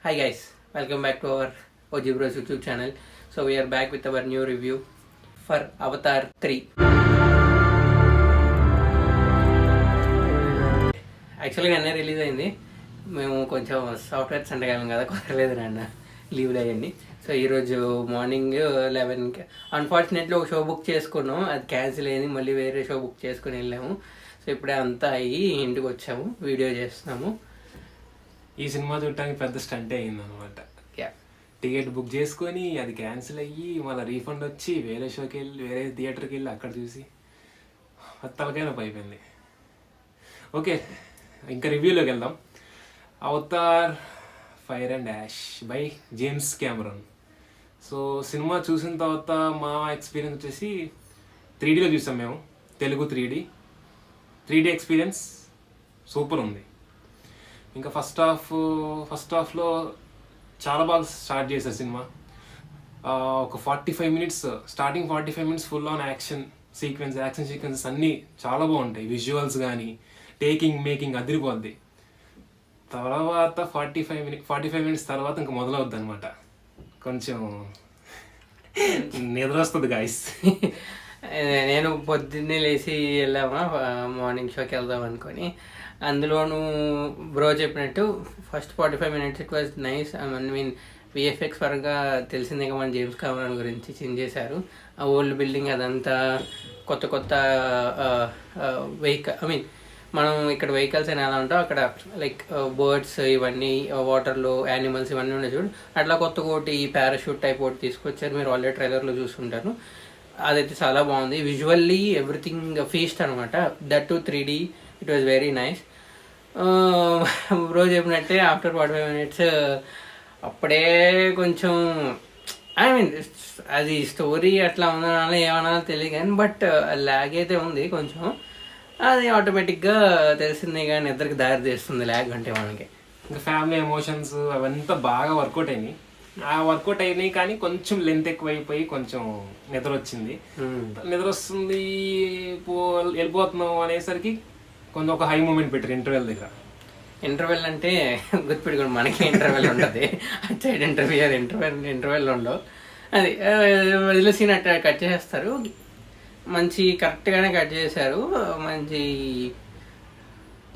Hi guys, welcome back to our OG Bros YouTube channel. So we are back with our new review for Avatar 3. యాక్చువల్గా నిన్నే release అయింది. మేము కొంచెం softwares అంటగలం కదా, కుదరలేదు నాన్న లీవ్లు అయ్యండి. సో ఈరోజు మార్నింగ్ 11కి అన్ఫార్చునేట్లీ ఒక షో బుక్ చేసుకున్నాం, అది క్యాన్సిల్ అయింది. మళ్ళీ వేరే షో బుక్ చేసుకుని వెళ్ళాము. సో ఇప్పుడే అంతా అయ్యి ఇంటికి వచ్చాము, వీడియో చేస్తున్నాము. ఈ సినిమా చూడటానికి పెద్ద స్టంటే అయింది అనమాట. టికెట్ బుక్ చేసుకొని అది క్యాన్సిల్ అయ్యి మళ్ళీ రీఫండ్ వచ్చి వేరే షోకి వెళ్ళి వేరే థియేటర్కి వెళ్ళి అక్కడ చూసి తలకైనా అయిపోయింది. ఓకే, ఇంకా రివ్యూలోకి వెళ్దాం. Avatar fire and ash by James Cameron. So cinema చూసిన తర్వాత మా ఎక్స్పీరియన్స్ వచ్చేసి 3Dలో చూసాం మేము, తెలుగు 3D ఎక్స్పీరియన్స్ సూపర్ ఉంది. ఇంకా ఫస్ట్ హాఫ్లో చాలా బాగా స్టార్ట్ చేశారు సినిమా. ఒక 45 minutes, starting 45 minutes full on action sequences అన్నీ చాలా బాగుంటాయి. విజువల్స్ కానీ మేకింగ్ అదిరిపోద్ది. తర్వాత 45 మినిట్స్ తర్వాత ఇంకా మొదలవుద్ది అనమాట. కొంచెం నిద్ర వస్తుంది గాయస్. నేను పొద్దున్నే లేచి వెళ్ళామా మార్నింగ్ షోకి వెళ్దాం అనుకొని. అందులోనూ బ్రో చెప్పినట్టు first 45 minutes it was nice. Mean VFX పరంగా తెలిసిందే మన జేమ్స్ కెమెరాన్ గురించి చేశారు. ఆ ఓల్డ్ బిల్డింగ్ అదంతా కొత్త వెహికల్, మనం ఇక్కడ వెహికల్స్ అని ఎలా ఉంటాం, అక్కడ లైక్ బర్డ్స్ ఇవన్నీ వాటర్లో యానిమల్స్ ఇవన్నీ ఉండే చూడు, అట్లా కొత్త ఈ పారాషూట్ టైప్ ఒకటి తీసుకొచ్చారు. మీరు ఆల్రెడీ ట్రైలర్లో చూసుకుంటారు. అదైతే చాలా బాగుంది. విజువల్లీ ఎవ్రీథింగ్ ఫీస్ట్ అనమాట. That to 3D, it was very nice. Bro చెప్పినట్టే ఆఫ్టర్ 45 మినిట్స్ అప్పుడే కొంచెం అది స్టోరీ అట్లా ఉందనాలో ఏమన్నా తెలియదు కానీ, బట్ ల్యాగ్ అయితే ఉంది కొంచెం. అది ఆటోమేటిక్గా తెలిసిందే కానీ నిద్రకి దారి తీస్తుంది ల్యాగ్ అంటే మనకి. ఇంకా ఫ్యామిలీ ఎమోషన్స్ అవంతా బాగా వర్కౌట్ అయినాయి కానీ కొంచెం లెంత్ ఎక్కువైపోయి కొంచెం నిద్ర వచ్చింది. నిద్ర వస్తుంది వెళ్ళిపోతున్నాం అనేసరికి కొంచెం ఒక హై మూమెంట్ పెట్టారు ఇంటర్వెల్ దగ్గర. ఇంటర్వెల్ అంటే గుర్తుపెట్టుకోండి, మనకి ఇంటర్వెల్ ఉంటుంది, అటు సైడ్ ఇంటర్వెల్ ఉండవు. అది వదిలే సీన్ అట్లా కట్ చేసేస్తారు. మంచి కరెక్ట్గానే కట్ చేశారు. మంచి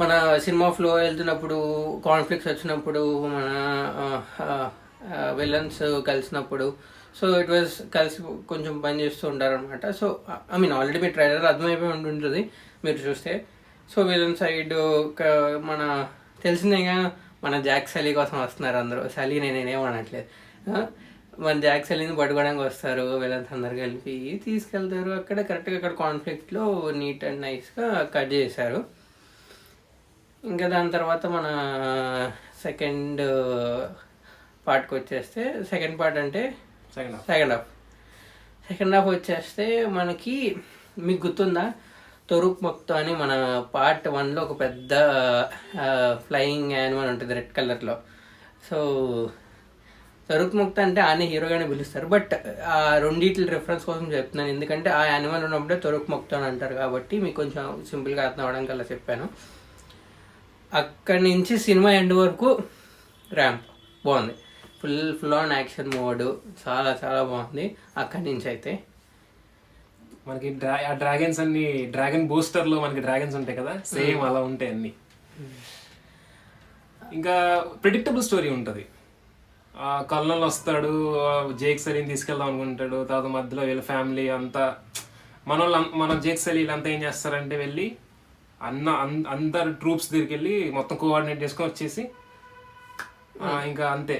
మన సినిమా ఫ్లో వెళ్తున్నప్పుడు, కాన్ఫ్లిక్ట్స్ వచ్చినప్పుడు, మన విలన్స్ కలిసినప్పుడు, సో ఇట్ వాజ్ కలిసి కొంచెం పని చేస్తూ ఉంటారు అనమాట. సో ఆల్రెడీ మీ ట్రైలర్ అర్థమైపోయి ఉంటుంది మీరు చూస్తే. సో విలన్ సైడ్ మన తెలిసిందేగా, మన జాక్ సలీ కోసం వస్తున్నారు అందరూ. సలీ నేనేమనట్లేదు, మన జాక్ సలీని పట్టుకోవడానికి వస్తారు. విలన్స్ అందరు కలిపి తీసుకెళ్తారు. అక్కడ కరెక్ట్గా అక్కడ కాన్ఫ్లిక్ట్లో నీట్ అండ్ నైస్గా కట్ చేశారు. ఇంకా దాని తర్వాత మన సెకండ్ పార్ట్కి వచ్చేస్తే, సెకండ్ పార్ట్ అంటే సెకండ్ హాఫ్ వచ్చేస్తే మనకి, మీకు గుర్తుందా తొరుక్ మొక్తో అని మన పార్ట్ 1లో ఒక పెద్ద ఫ్లయింగ్ యానిమల్ ఉంటుంది రెడ్ కలర్లో. సో తొరుక్ మొక్త అంటే ఆయన హీరోగానే పిలుస్తారు, బట్ ఆ రెండిట్ల రిఫరెన్స్ కోసం చెప్తున్నాను. ఎందుకంటే ఆ యానిమల్ ఉన్నప్పుడే తొరుక్ మొక్తో అని అంటారు కాబట్టి మీకు కొంచెం సింపుల్గా అర్థం అవడానికి అలా చెప్పాను. అక్కడి నుంచి సినిమా ఎండ్ వరకు ర్యాంప్ బాగుంది. ఫుల్ ఆన్ యాక్షన్ మోడ్ చాలా చాలా బాగుంది. అక్కడి నుంచి అయితే మనకి ఆ డ్రాగన్స్ అన్ని, డ్రాగన్ బూస్టర్లో మనకి డ్రాగన్స్ ఉంటాయి కదా, సేమ్ అలా ఉంటాయి అన్ని. ఇంకా ప్రిడిక్టబుల్ స్టోరీ ఉంటుంది. కల్నల్ వస్తాడు, జేక్ సలీని తీసుకెళ్దాం అనుకుంటాడు. తర్వాత మధ్యలో వీళ్ళ ఫ్యామిలీ అంతా మన జేక్ సలీ అంతా ఏం చేస్తారంటే వెళ్ళి అందరు ట్రూప్స్ దగ్గరికి వెళ్ళి మొత్తం కోఆర్డినేట్ చేసుకొని వచ్చేసి ఇంకా అంతే.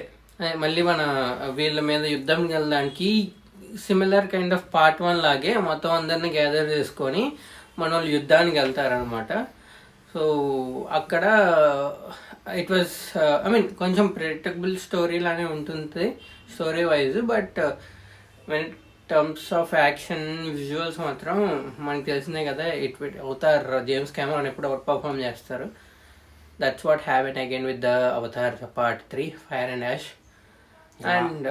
మళ్ళీ మన వీళ్ళ మీద యుద్ధం వెళ్ళడానికి సిమిలర్ కైండ్ ఆఫ్ పార్ట్ 1 లాగే మొత్తం అందరిని గ్యాదర్ చేసుకొని మన వాళ్ళు యుద్ధానికి వెళ్తారనమాట. సో అక్కడ ఇట్ వాజ్ కొంచెం ప్రెడిక్టబుల్ స్టోరీ లానే ఉంటుంది story wise, but when terms of action visuals మాత్రం మనకు తెలిసిందే కదా, అవుతారు జేమ్స్ కెమెరాన్ ఎప్పుడు అవుట్ పర్ఫామ్ చేస్తారు. That's what happen again with the Avatar part 3 fire and ash. And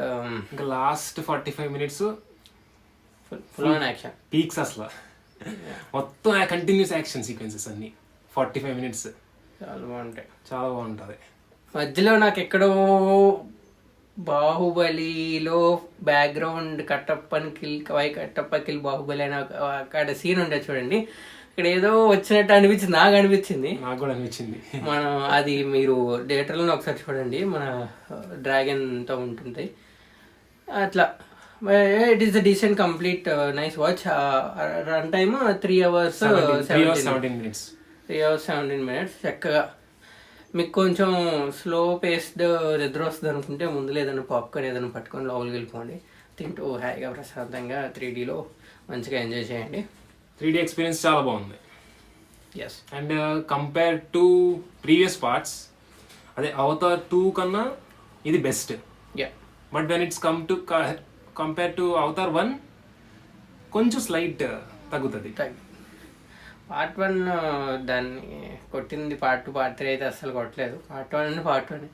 ఇంకా last 45 minutes full on action peaks అసలు. మొత్తం కంటిన్యూస్ యాక్షన్ సీక్వెన్సెస్ అన్ని 45 మినిట్స్ చాలా బాగుంటాయి, చాలా బాగుంటుంది. మధ్యలో నాకు ఎక్కడో బాహుబలిలో బ్యాక్గ్రౌండ్ కట్టప్ప కిల్ బాహుబలి అని అక్కడ సీన్ ఉంటుంది చూడండి, ఇక్కడ ఏదో వచ్చినట్టు అనిపించింది, నాకు అనిపించింది. నాకు కూడా అనిపించింది. మనం అది మీరు థియేటర్లో ఒకసారి చూడండి, మన డ్రాగన్తో ఉంటుంది అట్లా. It is a decent complete nice watch. Run time 3 hours 17 minutes. చక్కగా మీకు కొంచెం స్లో పేస్డ్ నిద్ర వస్తుంది అనుకుంటే ముందు ఏదైనా పాప్కార్న్ ఏదైనా పట్టుకొని లోపలికి వెళ్ళిపోండి, తింటూ హ్యాపీగా ప్రశాంతంగా 3Dలో మంచిగా ఎంజాయ్ చేయండి. 3D ఎక్స్పీరియన్స్ చాలా బాగుంది. Yes. And compare to previous parts, అదే అవతార్ 2 కన్నా ఇది best. Yeah. But when it's compare to Avatar 1 కొంచెం స్లైట్ తగ్గుతుంది. పార్ట్ 1 దాన్ని కొట్టింది, పార్ట్ 2 పార్ట్ 3 అయితే అస్సలు కొట్టలేదు. పార్ట్ 1 అంటే పార్ట్ 1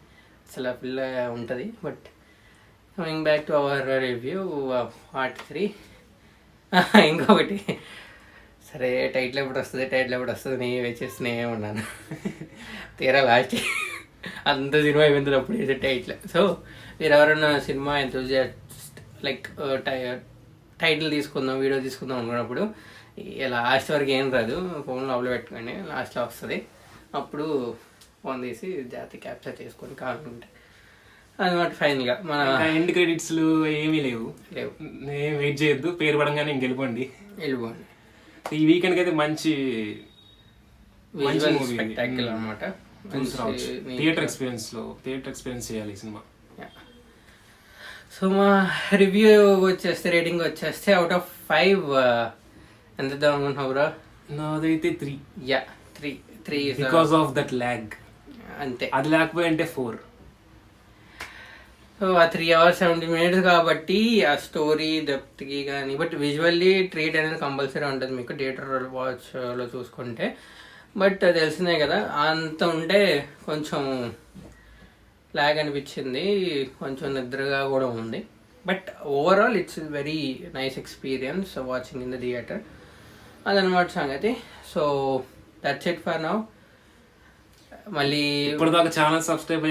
అసలు పిల్ల ఉంటుంది. But coming back to our review part 3, ఇంకొకటి సరే టైటిల్ ఎప్పుడు వస్తుంది నేను వేచేస్తూనే ఉన్నాను. తీరా లాస్ట్ అంత సినిమా అయిపోయింది అప్పుడు వేసే టైటిల్. సో మీరు ఎవరైనా సినిమా ఎంతూజియాస్ట్ లైక్ టైటిల్ తీసుకుందాం, వీడియో తీసుకుందాం అనుకున్నప్పుడు లాస్ట్ వరకు ఏం రాదు, ఫోన్ లోపల పెట్టుకోండి, లాస్ట్లో వస్తుంది, అప్పుడు ఫోన్ తీసి జాతి క్యాప్చర్ చేసుకొని కావాలంటే అన్నమాట. ఫైనల్గా మన ఎండ్ క్రెడిట్స్లు ఏమీ లేవు. నేను వెయిట్ చేయొద్దు, పేరు పడంగానే ఇంకెళ్ళిపోండి. ఈ వీకెండ్కి అయితే మంచి స్పెక్టాక్యులర్ అన్నమాట. థియేటర్ ఎక్స్పీరియన్స్ చేయాలి ఈ సినిమా. సో మా రివ్యూ వచ్చేస్తే, రేటింగ్ వచ్చేస్తే అవుట్ ఆఫ్ 5 ఎంత ఇద్దాం అనుకుంటున్నావు బ్రో? నాదైతే 3. Yeah 3 because of that lag. అంతే, అది లేకపోయి అంటే 4. సో ఆ 3 hours 70 minutes కాబట్టి ఆ స్టోరీ డెప్త్కి కానీ, బట్ విజువల్లీ ట్రీట్ అనేది కంపల్సరీ ఉంటుంది మీకు థియేటర్ వాచ్లో చూసుకుంటే. బట్ తెలిసిందే కదా, అంత ఉంటే కొంచెం లాగ్ అనిపించింది, కొంచెం నిద్రగా కూడా ఉంది. But overall it's very nice experience watching in the theatre. అదనమాట సంగతి. So that's it for now. మళ్ళీ ఇప్పటిదాకా ఛానల్ సబ్స్క్రైబ్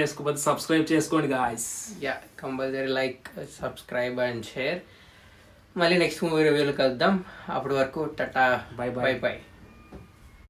చేసుకోండి guys. Yeah, compulsory like, subscribe and share. మళ్ళీ నెక్స్ట్ మూవీ రివ్యూలో కలుద్దాం. అప్పటి వరకు టాటా, బై బై.